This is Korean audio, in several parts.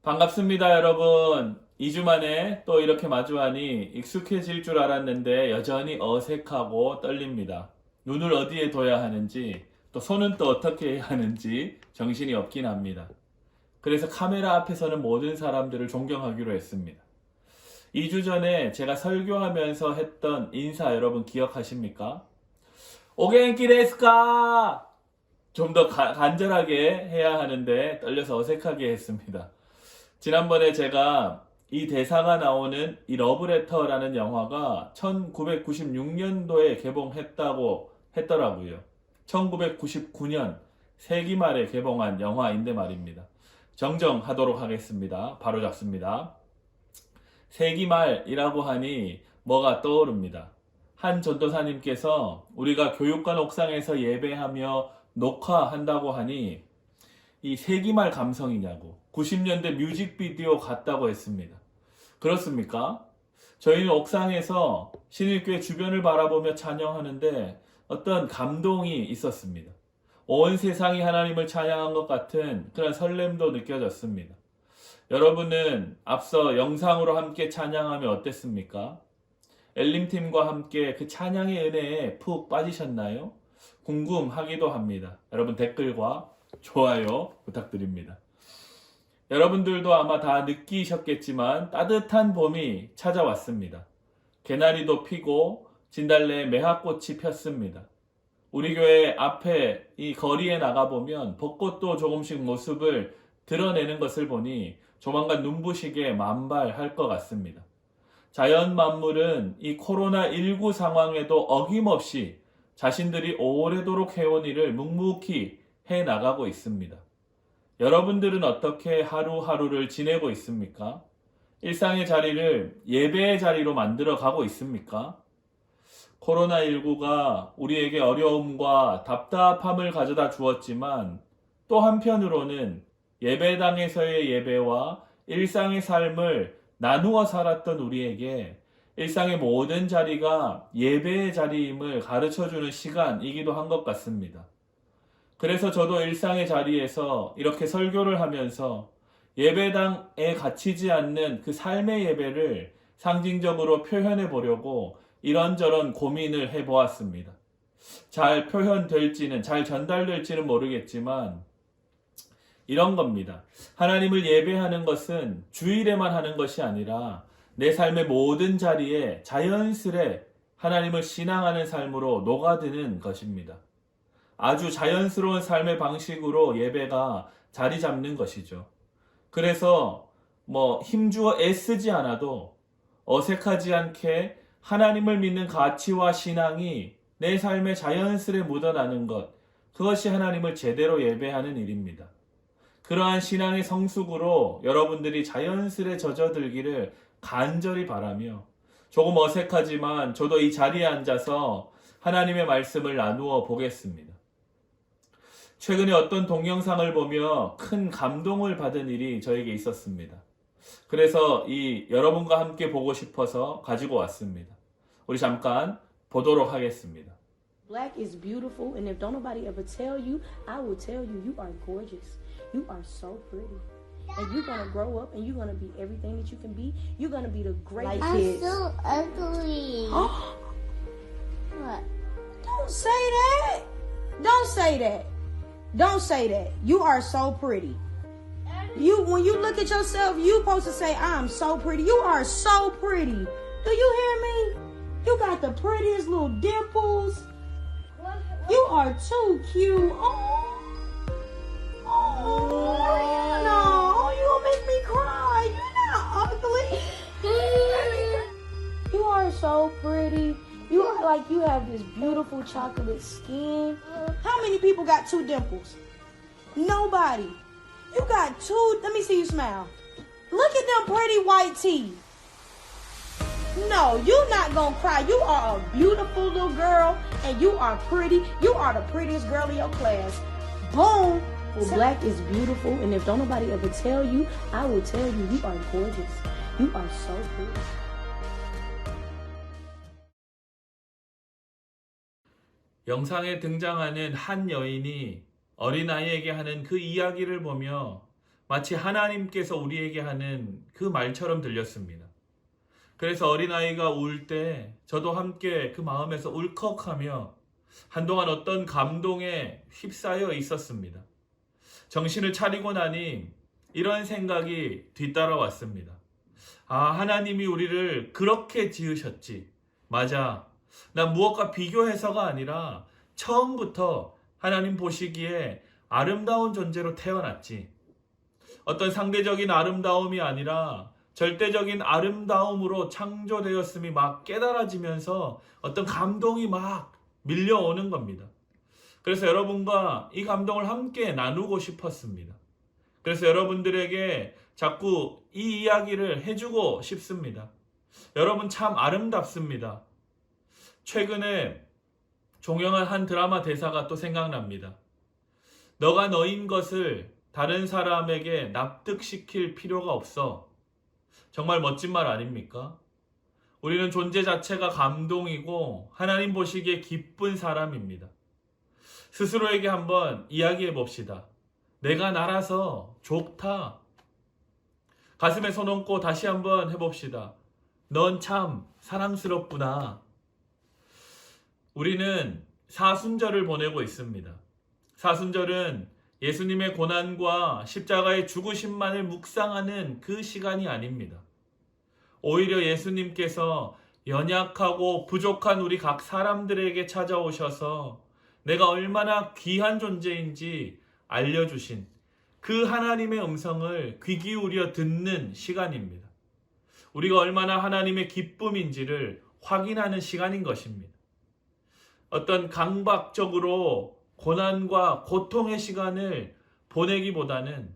반갑습니다, 여러분. 2주 만에 또 이렇게 마주하니 익숙해질 줄 알았는데 여전히 어색하고 떨립니다. 눈을 어디에 둬야 하는지, 또 손은 또 어떻게 해야 하는지 정신이 없긴 합니다. 그래서 카메라 앞에서는 모든 사람들을 존경하기로 했습니다. 2주 전에 제가 설교하면서 했던 인사 여러분 기억하십니까? 오겐키 데스까? 좀 더 간절하게 해야 하는데 떨려서 어색하게 했습니다. 지난번에 제가 이 대사가 나오는 이 러브레터라는 영화가 1996년도에 개봉했다고 했더라고요. 1999년 세기 말에 개봉한 영화인데 말입니다. 정정하도록 하겠습니다. 바로 잡습니다. 세기 말이라고 하니 뭐가 떠오릅니다. 한 전도사님께서 우리가 교육관 옥상에서 예배하며 녹화한다고 하니 이 세기말 감성이냐고 90년대 뮤직비디오 같다고 했습니다. 그렇습니까? 저희는 옥상에서 신일교회 주변을 바라보며 찬양하는데 어떤 감동이 있었습니다. 온 세상이 하나님을 찬양한 것 같은 그런 설렘도 느껴졌습니다. 여러분은 앞서 영상으로 함께 찬양하며 어땠습니까? 엘림팀과 함께 그 찬양의 은혜에 푹 빠지셨나요? 궁금하기도 합니다. 여러분 댓글과 좋아요 부탁드립니다. 여러분들도 아마 다 느끼셨겠지만 따뜻한 봄이 찾아왔습니다. 개나리도 피고 진달래 매화꽃이 폈습니다. 우리 교회 앞에 이 거리에 나가보면 벚꽃도 조금씩 모습을 드러내는 것을 보니 조만간 눈부시게 만발할 것 같습니다. 자연 만물은 이 코로나19 상황에도 어김없이 자신들이 오래도록 해온 일을 묵묵히 해 나가고 있습니다. 여러분들은 어떻게 하루하루를 지내고 있습니까? 일상의 자리를 예배의 자리로 만들어 가고 있습니까? 코로나19가 우리에게 어려움과 답답함을 가져다 주었지만 또 한편으로는 예배당에서의 예배와 일상의 삶을 나누어 살았던 우리에게 일상의 모든 자리가 예배의 자리임을 가르쳐주는 시간이기도 한 것 같습니다. 그래서 저도 일상의 자리에서 이렇게 설교를 하면서 예배당에 갇히지 않는 그 삶의 예배를 상징적으로 표현해 보려고 이런저런 고민을 해 보았습니다. 잘 표현될지는, 잘 전달될지는 모르겠지만 이런 겁니다. 하나님을 예배하는 것은 주일에만 하는 것이 아니라 내 삶의 모든 자리에 자연스레 하나님을 신앙하는 삶으로 녹아드는 것입니다. 아주 자연스러운 삶의 방식으로 예배가 자리 잡는 것이죠. 그래서 힘주어 애쓰지 않아도 어색하지 않게 하나님을 믿는 가치와 신앙이 내 삶에 자연스레 묻어나는 것, 그것이 하나님을 제대로 예배하는 일입니다. 그러한 신앙의 성숙으로 여러분들이 자연스레 젖어들기를 간절히 바라며 조금 어색하지만 저도 이 자리에 앉아서 하나님의 말씀을 나누어 보겠습니다. 최근에 어떤 동영상을 보며 큰 감동을 받은 일이 저에게 있었습니다. 그래서 여러분과 함께 보고 싶어서 가지고 왔습니다. 우리 잠깐 보도록 하겠습니다. Black is beautiful, and if don't nobody ever tell you, I will tell you, you are gorgeous. You are so pretty. And you're gonna grow up and you're gonna be everything that you can be. You're gonna be the greatest I'm kids. so ugly. What? Don't say that. Don't say that. Don't say that. You are so pretty. When you look at yourself, you supposed to say, I'm so pretty. You are so pretty. Do you hear me? You got the prettiest little dimples. You are too cute. No, you gonna make me cry. You're not ugly. You are so pretty. You are like you have this beautiful chocolate skin. How many people got two dimples? Nobody. You got two. Let me see you smile. Look at them pretty white teeth. No, you're not gonna cry. You are a beautiful little girl, and you are pretty. You are the prettiest girl in your class. Boom. Well, black is beautiful, and if don't nobody ever tell you, I will tell you, you are gorgeous. You are so pretty. 영상에 등장하는 한 여인이 어린아이에게 하는 그 이야기를 보며 마치 하나님께서 우리에게 하는 그 말처럼 들렸습니다. 그래서 어린아이가 울 때 저도 함께 그 마음에서 울컥하며 한동안 어떤 감동에 휩싸여 있었습니다. 정신을 차리고 나니 이런 생각이 뒤따라왔습니다. 아, 하나님이 우리를 그렇게 지으셨지. 맞아. 난 무엇과 비교해서가 아니라 처음부터 하나님 보시기에 아름다운 존재로 태어났지. 어떤 상대적인 아름다움이 아니라 절대적인 아름다움으로 창조되었음이 막 깨달아지면서 어떤 감동이 막 밀려오는 겁니다. 그래서 여러분과 이 감동을 함께 나누고 싶었습니다. 그래서 여러분들에게 자꾸 이 이야기를 해주고 싶습니다. 여러분 참 아름답습니다. 최근에 종영한 한 드라마 대사가 또 생각납니다. 너가 너인 것을 다른 사람에게 납득시킬 필요가 없어. 정말 멋진 말 아닙니까? 우리는 존재 자체가 감동이고 하나님 보시기에 기쁜 사람입니다. 스스로에게 한번 이야기해 봅시다. 내가 나라서 좋다. 가슴에 손 얹고 다시 한번 해봅시다. 넌 참 사랑스럽구나. 우리는 사순절을 보내고 있습니다. 사순절은 예수님의 고난과 십자가의 죽으심만을 묵상하는 그 시간이 아닙니다. 오히려 예수님께서 연약하고 부족한 우리 각 사람들에게 찾아오셔서 내가 얼마나 귀한 존재인지 알려주신 그 하나님의 음성을 귀 기울여 듣는 시간입니다. 우리가 얼마나 하나님의 기쁨인지를 확인하는 시간인 것입니다. 어떤 강박적으로 고난과 고통의 시간을 보내기보다는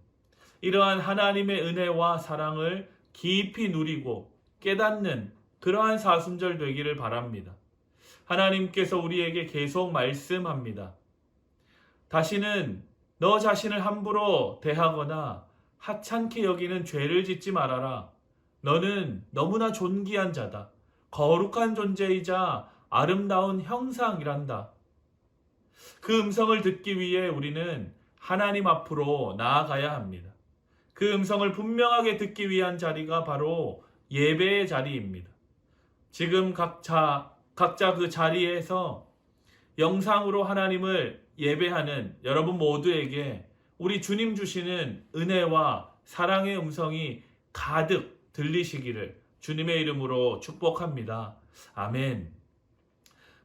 이러한 하나님의 은혜와 사랑을 깊이 누리고 깨닫는 그러한 사순절 되기를 바랍니다. 하나님께서 우리에게 계속 말씀합니다. 다시는 너 자신을 함부로 대하거나 하찮게 여기는 죄를 짓지 말아라. 너는 너무나 존귀한 자다. 거룩한 존재이자 아름다운 형상이란다. 그 음성을 듣기 위해 우리는 하나님 앞으로 나아가야 합니다. 그 음성을 분명하게 듣기 위한 자리가 바로 예배의 자리입니다. 지금 각자 그 자리에서 영상으로 하나님을 예배하는 여러분 모두에게 우리 주님 주시는 은혜와 사랑의 음성이 가득 들리시기를 주님의 이름으로 축복합니다. 아멘.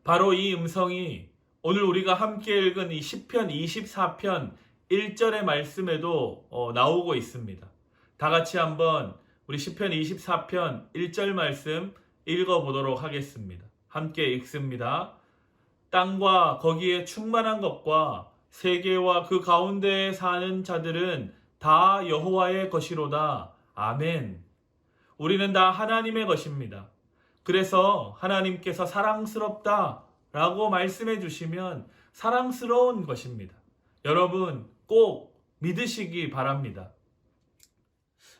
바로 이 음성이 오늘 우리가 함께 읽은 이 시편 24편 1절의 말씀에도 나오고 있습니다. 다 같이 한번 우리 시편 24편 1절 말씀 읽어보도록 하겠습니다. 함께 읽습니다. 땅과 거기에 충만한 것과 세계와 그 가운데에 사는 자들은 다 여호와의 것이로다. 아멘. 우리는 다 하나님의 것입니다. 그래서 하나님께서 사랑스럽다 라고 말씀해 주시면 사랑스러운 것입니다. 여러분 꼭 믿으시기 바랍니다.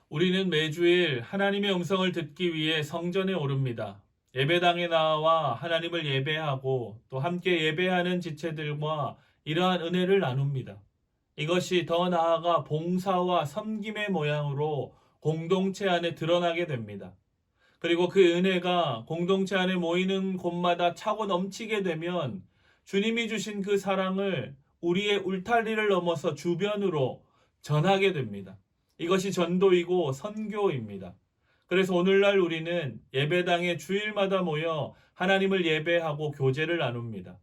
우리는 매주일 하나님의 음성을 듣기 위해 성전에 오릅니다. 예배당에 나와 하나님을 예배하고 또 함께 예배하는 지체들과 이러한 은혜를 나눕니다. 이것이 더 나아가 봉사와 섬김의 모양으로 공동체 안에 드러나게 됩니다. 그리고 그 은혜가 공동체 안에 모이는 곳마다 차고 넘치게 되면 주님이 주신 그 사랑을 우리의 울타리를 넘어서 주변으로 전하게 됩니다. 이것이 전도이고 선교입니다. 그래서 오늘날 우리는 예배당에 주일마다 모여 하나님을 예배하고 교제를 나눕니다.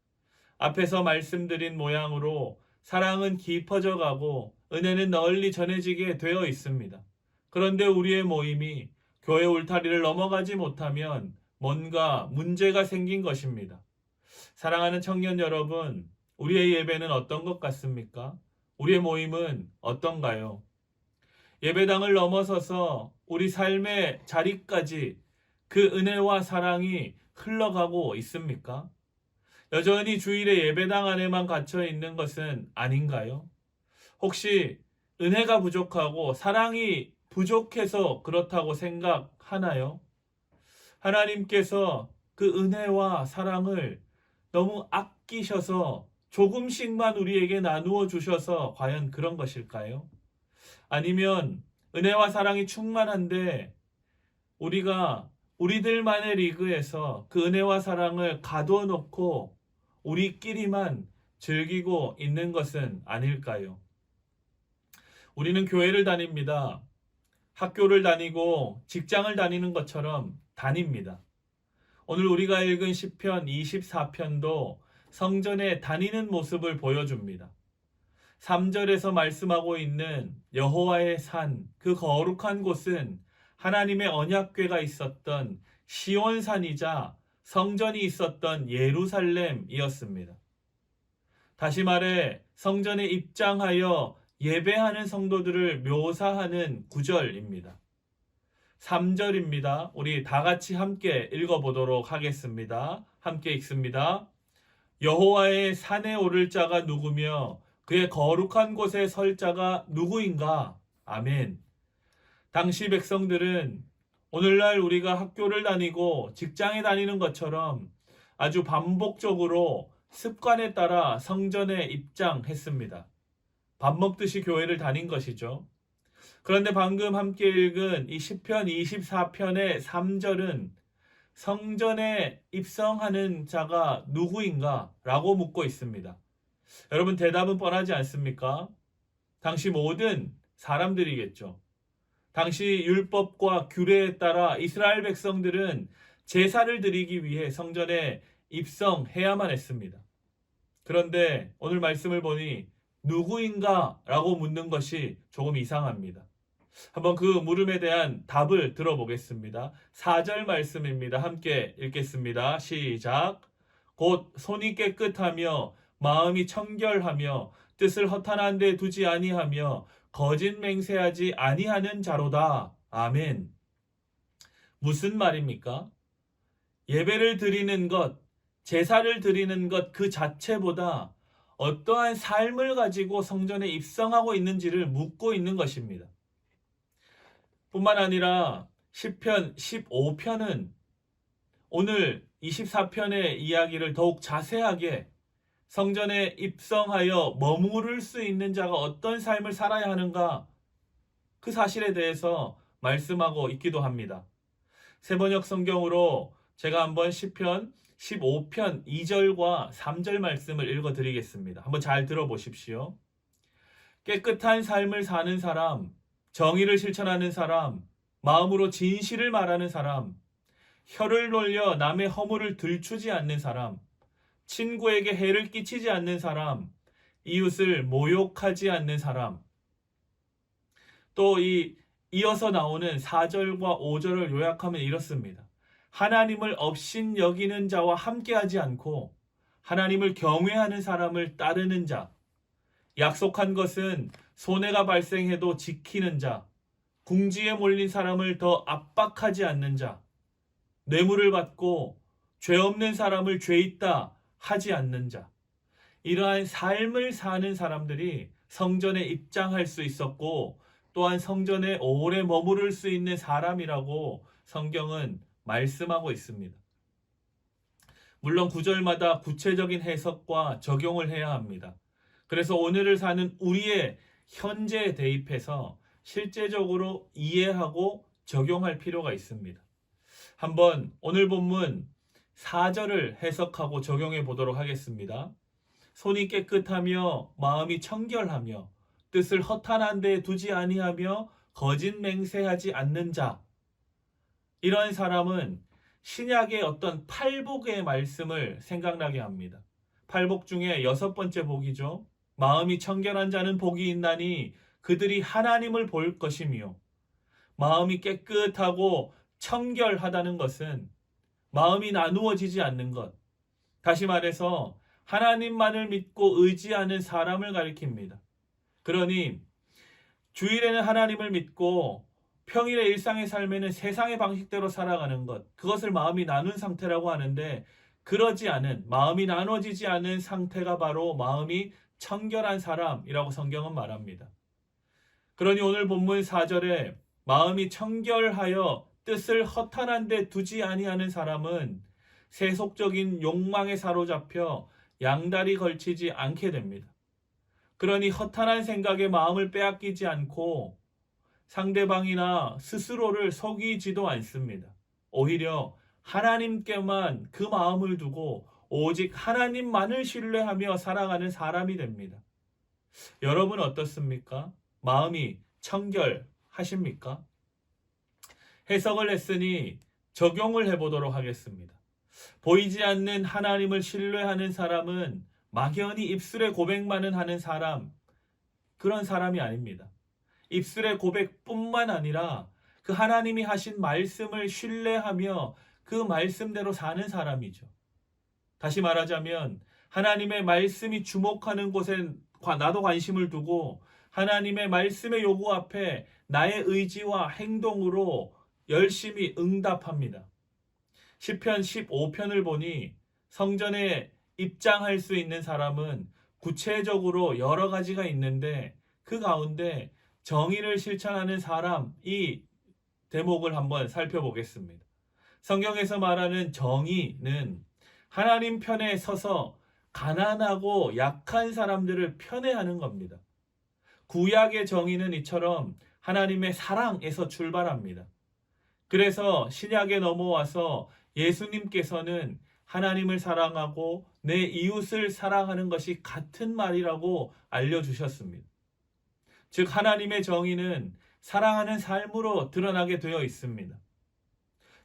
앞에서 말씀드린 모양으로 사랑은 깊어져 가고 은혜는 널리 전해지게 되어 있습니다. 그런데 우리의 모임이 교회 울타리를 넘어가지 못하면 뭔가 문제가 생긴 것입니다. 사랑하는 청년 여러분, 우리의 예배는 어떤 것 같습니까? 우리의 모임은 어떤가요? 예배당을 넘어서서 우리 삶의 자리까지 그 은혜와 사랑이 흘러가고 있습니까? 여전히 주일에 예배당 안에만 갇혀 있는 것은 아닌가요? 혹시 은혜가 부족하고 사랑이 부족해서 그렇다고 생각하나요? 하나님께서 그 은혜와 사랑을 너무 아끼셔서 조금씩만 우리에게 나누어 주셔서 과연 그런 것일까요? 아니면 은혜와 사랑이 충만한데 우리가 우리들만의 리그에서 그 은혜와 사랑을 가두어 놓고 우리끼리만 즐기고 있는 것은 아닐까요? 우리는 교회를 다닙니다. 학교를 다니고 직장을 다니는 것처럼 다닙니다. 오늘 우리가 읽은 시편 24편도 성전에 다니는 모습을 보여줍니다. 3절에서 말씀하고 있는 여호와의 산, 그 거룩한 곳은 하나님의 언약궤가 있었던 시온산이자 성전이 있었던 예루살렘이었습니다. 다시 말해 성전에 입장하여 예배하는 성도들을 묘사하는 구절입니다. 3절입니다. 우리 다 같이 함께 읽어보도록 하겠습니다. 함께 읽습니다. 여호와의 산에 오를 자가 누구며 그의 거룩한 곳에 설 자가 누구인가? 아멘. 당시 백성들은 오늘날 우리가 학교를 다니고 직장에 다니는 것처럼 아주 반복적으로 습관에 따라 성전에 입장했습니다. 밥 먹듯이 교회를 다닌 것이죠. 그런데 방금 함께 읽은 이 시편 24편의 3절은 성전에 입성하는 자가 누구인가? 라고 묻고 있습니다. 여러분 대답은 뻔하지 않습니까? 당시 모든 사람들이겠죠. 당시 율법과 규례에 따라 이스라엘 백성들은 제사를 드리기 위해 성전에 입성해야만 했습니다. 그런데 오늘 말씀을 보니 누구인가? 라고 묻는 것이 조금 이상합니다. 한번 그 물음에 대한 답을 들어보겠습니다. 4절 말씀입니다. 함께 읽겠습니다. 시작. 곧 손이 깨끗하며 마음이 청결하며 뜻을 허탄한 데 두지 아니하며 거짓 맹세하지 아니하는 자로다. 아멘. 무슨 말입니까? 예배를 드리는 것, 제사를 드리는 것 그 자체보다 어떠한 삶을 가지고 성전에 입성하고 있는지를 묻고 있는 것입니다. 뿐만 아니라 시편 15편은 오늘 24편의 이야기를 더욱 자세하게 성전에 입성하여 머무를 수 있는 자가 어떤 삶을 살아야 하는가 그 사실에 대해서 말씀하고 있기도 합니다. 세번역 성경으로 제가 한번 시편 15편 2절과 3절 말씀을 읽어드리겠습니다. 한번 잘 들어보십시오. 깨끗한 삶을 사는 사람, 정의를 실천하는 사람, 마음으로 진실을 말하는 사람, 혀를 놀려 남의 허물을 들추지 않는 사람, 친구에게 해를 끼치지 않는 사람, 이웃을 모욕하지 않는 사람. 또 이어서 나오는 4절과 5절을 요약하면 이렇습니다. 하나님을 업신 여기는 자와 함께하지 않고 하나님을 경외하는 사람을 따르는 자, 약속한 것은 손해가 발생해도 지키는 자, 궁지에 몰린 사람을 더 압박하지 않는 자, 뇌물을 받고 죄 없는 사람을 죄 있다 하지 않는 자, 이러한 삶을 사는 사람들이 성전에 입장할 수 있었고 또한 성전에 오래 머무를 수 있는 사람이라고 성경은 말씀하고 있습니다. 물론 구절마다 구체적인 해석과 적용을 해야 합니다. 그래서 오늘을 사는 우리의 현재에 대입해서 실제적으로 이해하고 적용할 필요가 있습니다. 한번 오늘 본문 4절을 해석하고 적용해 보도록 하겠습니다. 손이 깨끗하며 마음이 청결하며 뜻을 허탄한 데 두지 아니하며 거짓 맹세하지 않는 자. 이런 사람은 신약의 어떤 팔복의 말씀을 생각나게 합니다. 팔복 중에 6번째 복이죠. 마음이 청결한 자는 복이 있나니 그들이 하나님을 볼 것이며, 마음이 깨끗하고 청결하다는 것은 마음이 나누어지지 않는 것, 다시 말해서 하나님만을 믿고 의지하는 사람을 가리킵니다. 그러니 주일에는 하나님을 믿고 평일의 일상의 삶에는 세상의 방식대로 살아가는 것, 그것을 마음이 나눈 상태라고 하는데, 그러지 않은, 마음이 나눠지지 않은 상태가 바로 마음이 청결한 사람이라고 성경은 말합니다. 그러니 오늘 본문 4절에 마음이 청결하여 뜻을 허탄한 데 두지 아니하는 사람은 세속적인 욕망에 사로잡혀 양다리 걸치지 않게 됩니다. 그러니 허탄한 생각에 마음을 빼앗기지 않고 상대방이나 스스로를 속이지도 않습니다. 오히려 하나님께만 그 마음을 두고 오직 하나님만을 신뢰하며 살아가는 사람이 됩니다. 여러분 어떻습니까? 마음이 청결하십니까? 해석을 했으니 적용을 해보도록 하겠습니다. 보이지 않는 하나님을 신뢰하는 사람은 막연히 입술의 고백만은 하는 사람, 그런 사람이 아닙니다. 입술의 고백뿐만 아니라 그 하나님이 하신 말씀을 신뢰하며 그 말씀대로 사는 사람이죠. 다시 말하자면 하나님의 말씀이 주목하는 곳에 나도 관심을 두고 하나님의 말씀의 요구 앞에 나의 의지와 행동으로 열심히 응답합니다. 시편 15편을 보니 성전에 입장할 수 있는 사람은 구체적으로 여러 가지가 있는데 그 가운데 정의를 실천하는 사람, 이 대목을 한번 살펴보겠습니다. 성경에서 말하는 정의는 하나님 편에 서서 가난하고 약한 사람들을 편애하는 겁니다. 구약의 정의는 이처럼 하나님의 사랑에서 출발합니다. 그래서 신약에 넘어와서 예수님께서는 하나님을 사랑하고 내 이웃을 사랑하는 것이 같은 말이라고 알려주셨습니다. 즉 하나님의 정의는 사랑하는 삶으로 드러나게 되어 있습니다.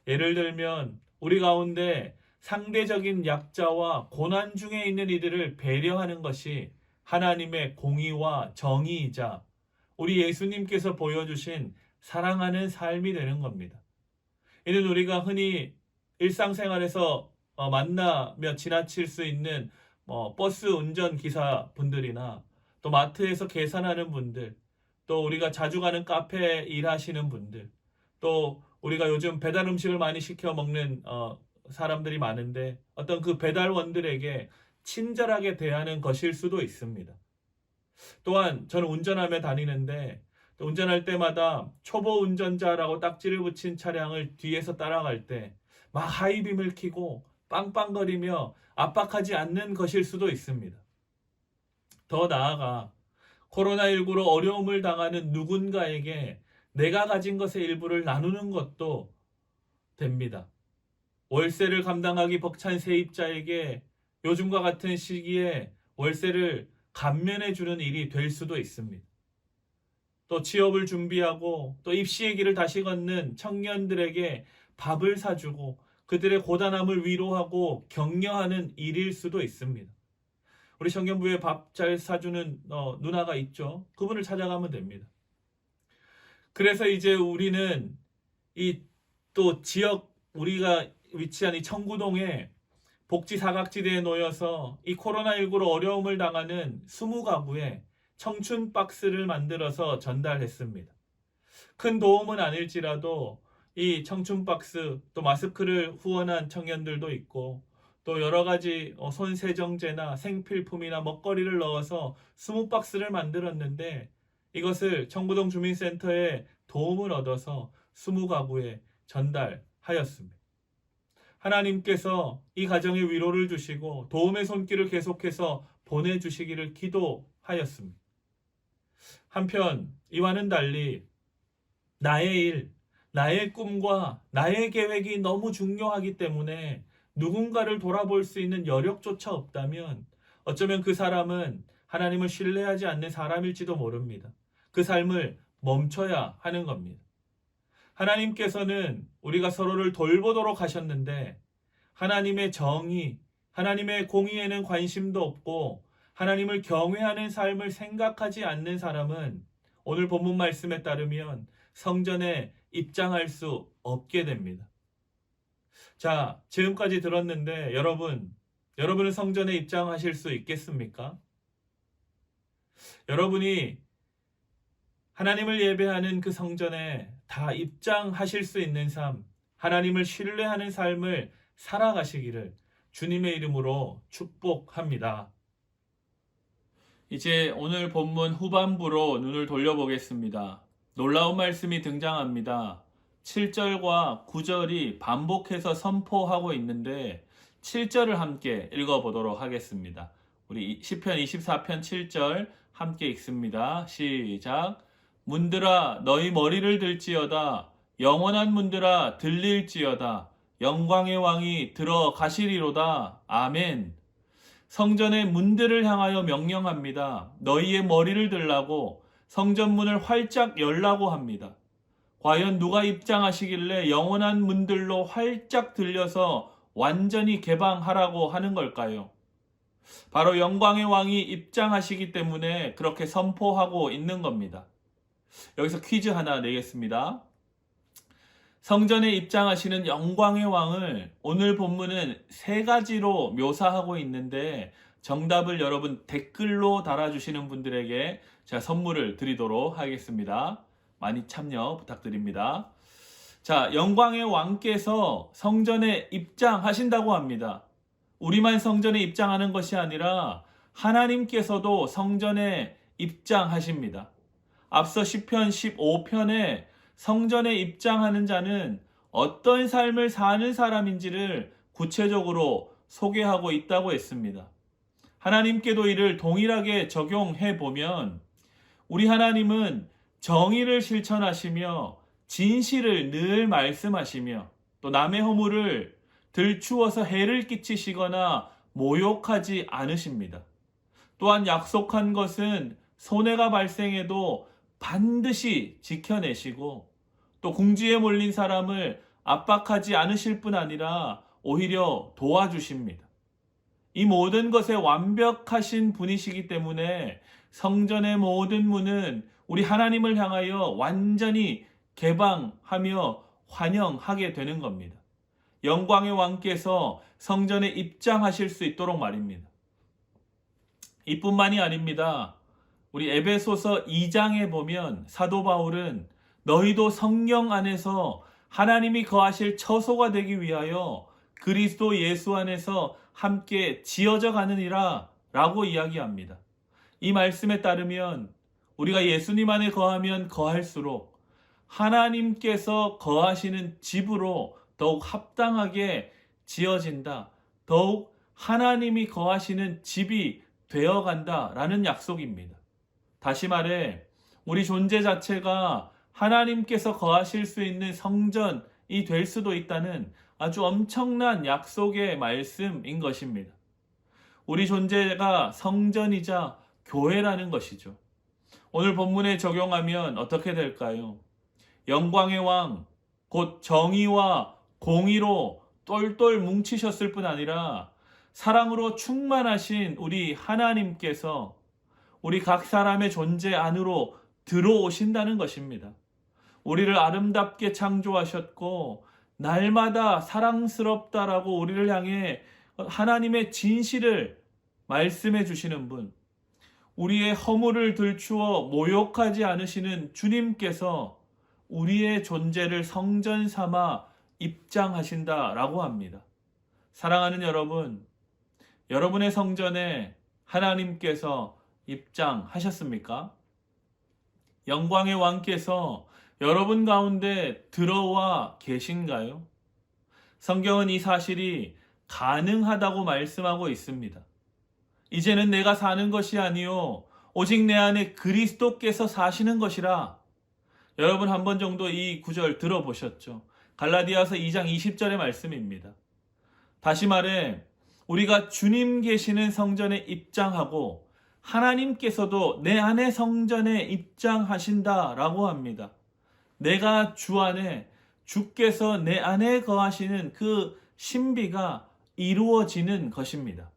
예를 들면 우리 가운데 상대적인 약자와 고난 중에 있는 이들을 배려하는 것이 하나님의 공의와 정의이자 우리 예수님께서 보여주신 사랑하는 삶이 되는 겁니다. 이는 우리가 흔히 일상생활에서 만나며 지나칠 수 있는 버스 운전기사 분들이나 또 마트에서 계산하는 분들, 또 우리가 자주 가는 카페에 일하시는 분들, 또 우리가 요즘 배달 음식을 많이 시켜 먹는 사람들이 많은데 어떤 그 배달원들에게 친절하게 대하는 것일 수도 있습니다. 또한 저는 운전하며 다니는데 운전할 때마다 초보 운전자라고 딱지를 붙인 차량을 뒤에서 따라갈 때 막 하이빔을 켜고 빵빵거리며 압박하지 않는 것일 수도 있습니다. 더 나아가 코로나19로 어려움을 당하는 누군가에게 내가 가진 것의 일부를 나누는 것도 됩니다. 월세를 감당하기 벅찬 세입자에게 요즘과 같은 시기에 월세를 감면해 주는 일이 될 수도 있습니다. 또 취업을 준비하고 또 입시의 길을 다시 걷는 청년들에게 밥을 사주고 그들의 고단함을 위로하고 격려하는 일일 수도 있습니다. 우리 청년부에 밥 잘 사주는 누나가 있죠. 그분을 찾아가면 됩니다. 그래서 이제 우리는 이 또 지역 우리가 위치한 이 청구동에 복지 사각지대에 놓여서 이 코로나19로 어려움을 당하는 20가구에 청춘 박스를 만들어서 전달했습니다. 큰 도움은 아닐지라도 이 청춘 박스 또 마스크를 후원한 청년들도 있고 또 여러 가지 손세정제나 생필품이나 먹거리를 넣어서 20박스를 만들었는데 이것을 청구동 주민센터에 도움을 얻어서 20가구에 전달하였습니다. 하나님께서 이 가정에 위로를 주시고 도움의 손길을 계속해서 보내주시기를 기도하였습니다. 한편 이와는 달리 나의 일, 나의 꿈과 나의 계획이 너무 중요하기 때문에 누군가를 돌아볼 수 있는 여력조차 없다면 어쩌면 그 사람은 하나님을 신뢰하지 않는 사람일지도 모릅니다. 그 삶을 멈춰야 하는 겁니다. 하나님께서는 우리가 서로를 돌보도록 하셨는데 하나님의 정의, 하나님의 공의에는 관심도 없고 하나님을 경외하는 삶을 생각하지 않는 사람은 오늘 본문 말씀에 따르면 성전에 입장할 수 없게 됩니다. 자, 지금까지 들었는데 여러분은 성전에 입장하실 수 있겠습니까? 여러분이 하나님을 예배하는 그 성전에 다 입장하실 수 있는 삶, 하나님을 신뢰하는 삶을 살아가시기를 주님의 이름으로 축복합니다. 이제 오늘 본문 후반부로 눈을 돌려보겠습니다. 놀라운 말씀이 등장합니다. 7절과 9절이 반복해서 선포하고 있는데 7절을 함께 읽어보도록 하겠습니다. 우리 시편 24편 7절 함께 읽습니다. 시작. 문들아 너희 머리를 들지어다. 영원한 문들아 들릴지어다. 영광의 왕이 들어가시리로다. 아멘. 성전의 문들을 향하여 명령합니다. 너희의 머리를 들라고 성전문을 활짝 열라고 합니다. 과연 누가 입장하시길래 영원한 문들로 활짝 들려서 완전히 개방하라고 하는 걸까요? 바로 영광의 왕이 입장하시기 때문에 그렇게 선포하고 있는 겁니다. 여기서 퀴즈 하나 내겠습니다. 성전에 입장하시는 영광의 왕을 오늘 본문은 세 가지로 묘사하고 있는데 정답을 여러분 댓글로 달아주시는 분들에게 제가 선물을 드리도록 하겠습니다. 많이 참여 부탁드립니다. 자, 영광의 왕께서 성전에 입장하신다고 합니다. 우리만 성전에 입장하는 것이 아니라 하나님께서도 성전에 입장하십니다. 앞서 시편 15편에 성전에 입장하는 자는 어떤 삶을 사는 사람인지를 구체적으로 소개하고 있다고 했습니다. 하나님께도 이를 동일하게 적용해 보면 우리 하나님은 정의를 실천하시며 진실을 늘 말씀하시며 또 남의 허물을 들추어서 해를 끼치시거나 모욕하지 않으십니다. 또한 약속한 것은 손해가 발생해도 반드시 지켜내시고 또 궁지에 몰린 사람을 압박하지 않으실 뿐 아니라 오히려 도와주십니다. 이 모든 것에 완벽하신 분이시기 때문에 성전의 모든 문은 우리 하나님을 향하여 완전히 개방하며 환영하게 되는 겁니다. 영광의 왕께서 성전에 입장하실 수 있도록 말입니다. 이뿐만이 아닙니다. 우리 에베소서 2장에 보면 사도 바울은 너희도 성령 안에서 하나님이 거하실 처소가 되기 위하여 그리스도 예수 안에서 함께 지어져 가느니라 라고 이야기합니다. 이 말씀에 따르면 우리가 예수님 안에 거하면 거할수록 하나님께서 거하시는 집으로 더욱 합당하게 지어진다. 더욱 하나님이 거하시는 집이 되어간다라는 약속입니다. 다시 말해 우리 존재 자체가 하나님께서 거하실 수 있는 성전이 될 수도 있다는 아주 엄청난 약속의 말씀인 것입니다. 우리 존재가 성전이자 교회라는 것이죠. 오늘 본문에 적용하면 어떻게 될까요? 영광의 왕, 곧 정의와 공의로 똘똘 뭉치셨을 뿐 아니라 사랑으로 충만하신 우리 하나님께서 우리 각 사람의 존재 안으로 들어오신다는 것입니다. 우리를 아름답게 창조하셨고 날마다 사랑스럽다라고 우리를 향해 하나님의 진실을 말씀해 주시는 분, 우리의 허물을 들추어 모욕하지 않으시는 주님께서 우리의 존재를 성전 삼아 입장하신다라고 합니다. 사랑하는 여러분, 여러분의 성전에 하나님께서 입장하셨습니까? 영광의 왕께서 여러분 가운데 들어와 계신가요? 성경은 이 사실이 가능하다고 말씀하고 있습니다. 이제는 내가 사는 것이 아니요 오직 내 안에 그리스도께서 사시는 것이라. 여러분 한 번 정도 이 구절 들어보셨죠? 갈라디아서 2장 20절의 말씀입니다. 다시 말해 우리가 주님 계시는 성전에 입장하고 하나님께서도 내 안에 성전에 입장하신다라고 합니다. 내가 주 안에, 주께서 내 안에 거하시는 그 신비가 이루어지는 것입니다.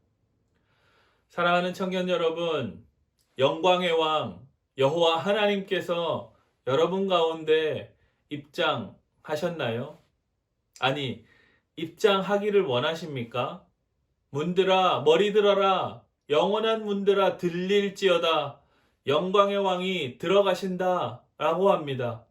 사랑하는 청년 여러분, 영광의 왕 여호와 하나님께서 여러분 가운데 입장하셨나요? 아니, 입장하기를 원하십니까? 문들아 머리 들어라, 영원한 문들아 들릴지어다, 영광의 왕이 들어가신다 라고 합니다.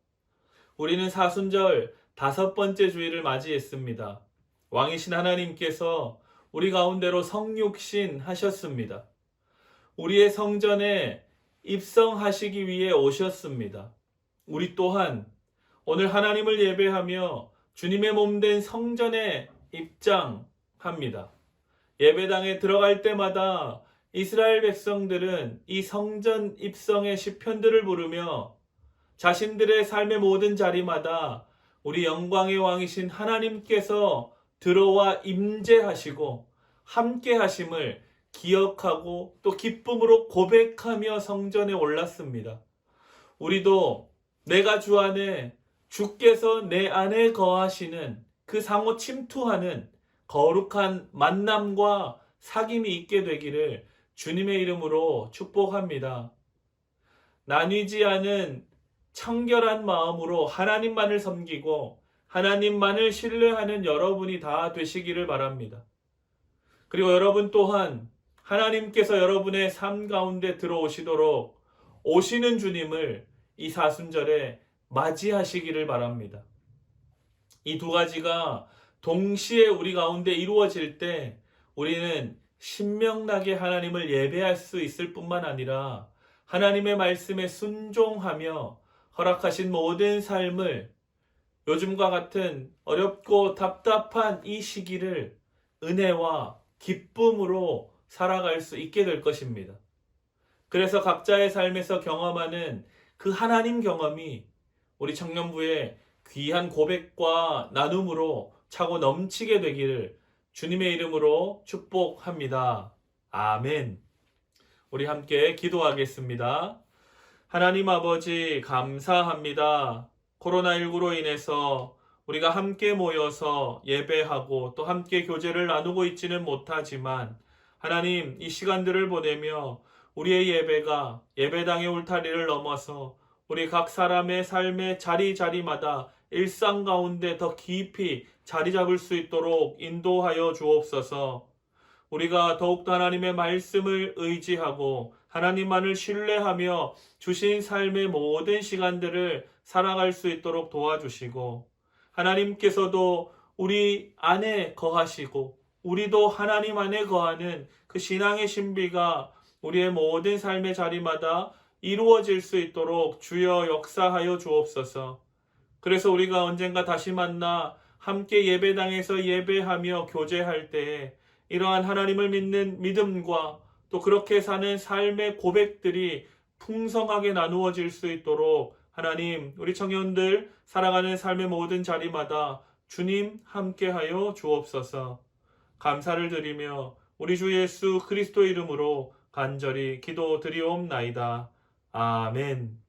우리는 사순절 5번째 주일을 맞이했습니다. 왕이신 하나님께서 우리 가운데로 성육신 하셨습니다. 우리의 성전에 입성하시기 위해 오셨습니다. 우리 또한 오늘 하나님을 예배하며 주님의 몸된 성전에 입장합니다. 예배당에 들어갈 때마다 이스라엘 백성들은 이 성전 입성의 시편들을 부르며 자신들의 삶의 모든 자리마다 우리 영광의 왕이신 하나님께서 들어와 임재하시고 함께 하심을 기억하고 또 기쁨으로 고백하며 성전에 올랐습니다. 우리도 내가 주 안에, 주께서 내 안에 거하시는 그 상호 침투하는 거룩한 만남과 사귐이 있게 되기를 주님의 이름으로 축복합니다. 나뉘지 않은 청결한 마음으로 하나님만을 섬기고 하나님만을 신뢰하는 여러분이 다 되시기를 바랍니다. 그리고 여러분 또한 하나님께서 여러분의 삶 가운데 들어오시도록 오시는 주님을 이 사순절에 맞이하시기를 바랍니다. 이 두 가지가 동시에 우리 가운데 이루어질 때 우리는 신명나게 하나님을 예배할 수 있을 뿐만 아니라 하나님의 말씀에 순종하며 허락하신 모든 삶을 요즘과 같은 어렵고 답답한 이 시기를 은혜와 기쁨으로 살아갈 수 있게 될 것입니다. 그래서 각자의 삶에서 경험하는 그 하나님 경험이 우리 청년부의 귀한 고백과 나눔으로 차고 넘치게 되기를 주님의 이름으로 축복합니다. 아멘. 우리 함께 기도하겠습니다. 하나님 아버지 감사합니다. 코로나19로 인해서 우리가 함께 모여서 예배하고 또 함께 교제를 나누고 있지는 못하지만 하나님 이 시간들을 보내며 우리의 예배가 예배당의 울타리를 넘어서 우리 각 사람의 삶의 자리자리마다 일상 가운데 더 깊이 자리 잡을 수 있도록 인도하여 주옵소서. 우리가 더욱더 하나님의 말씀을 의지하고 하나님만을 신뢰하며 주신 삶의 모든 시간들을 살아갈 수 있도록 도와주시고 하나님께서도 우리 안에 거하시고 우리도 하나님 안에 거하는 그 신앙의 신비가 우리의 모든 삶의 자리마다 이루어질 수 있도록 주여 역사하여 주옵소서. 그래서 우리가 언젠가 다시 만나 함께 예배당에서 예배하며 교제할 때에 이러한 하나님을 믿는 믿음과 또 그렇게 사는 삶의 고백들이 풍성하게 나누어질 수 있도록 하나님 우리 청년들 살아가는 삶의 모든 자리마다 주님 함께하여 주옵소서. 감사를 드리며 우리 주 예수 그리스도 이름으로 간절히 기도드리옵나이다. 아멘.